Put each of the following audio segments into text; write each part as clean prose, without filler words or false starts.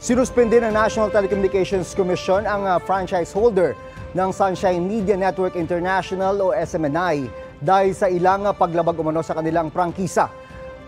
Sinuspende ng National Telecommunications Commission ang franchise holder ng Sunshine Media Network International o SMNI dahil sa ilang paglabag umano sa kanilang prangkisa.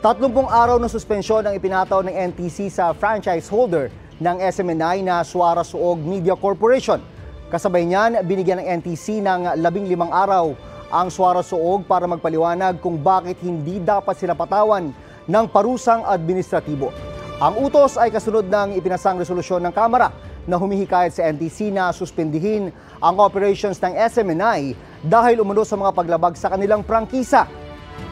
30 araw na suspensyon ang ipinataw ng NTC sa franchise holder ng SMNI na Suara Suog Media Corporation. Kasabay niyan, binigyan ng NTC ng 15 araw ang Suara Suog para magpaliwanag kung bakit hindi dapat sila patawan ng parusang administratibo. Ang utos ay kasunod ng ipinasang resolusyon ng Kamara na humihikayat sa NTC na suspendihin ang operations ng SMNI dahil umano sa mga paglabag sa kanilang prangkisa.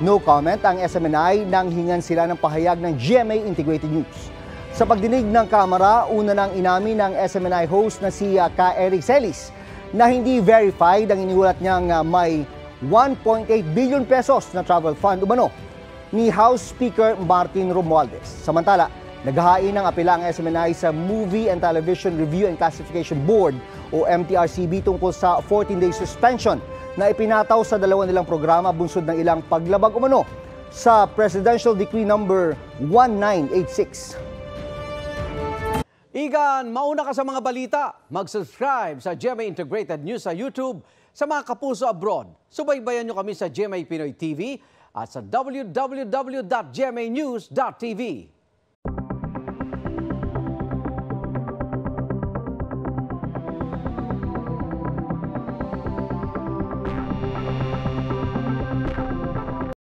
No comment ang SMNI nang hingan sila ng pahayag ng GMA Integrated News. Sa pagdinig ng Kamara, una nang inamin ng SMNI host na si Ka Eric Celis na hindi verified ang iniulat niyang may 1.8 billion pesos na travel fund umano ni House Speaker Martin Romualdez. Samantala, naghahain ng apela ang SMNI sa Movie and Television Review and Classification Board o MTRCB tungkol sa 14-day suspension na ipinataw sa dalawa nilang programa bunsod ng ilang paglabag umano sa Presidential Decree number 1986. Igan, mauna ka sa mga balita. Mag-subscribe sa GMA Integrated News sa YouTube. Sa mga kapuso abroad, subaybayan nyo kami sa GMA Pinoy TV at sa www.gmanews.tv.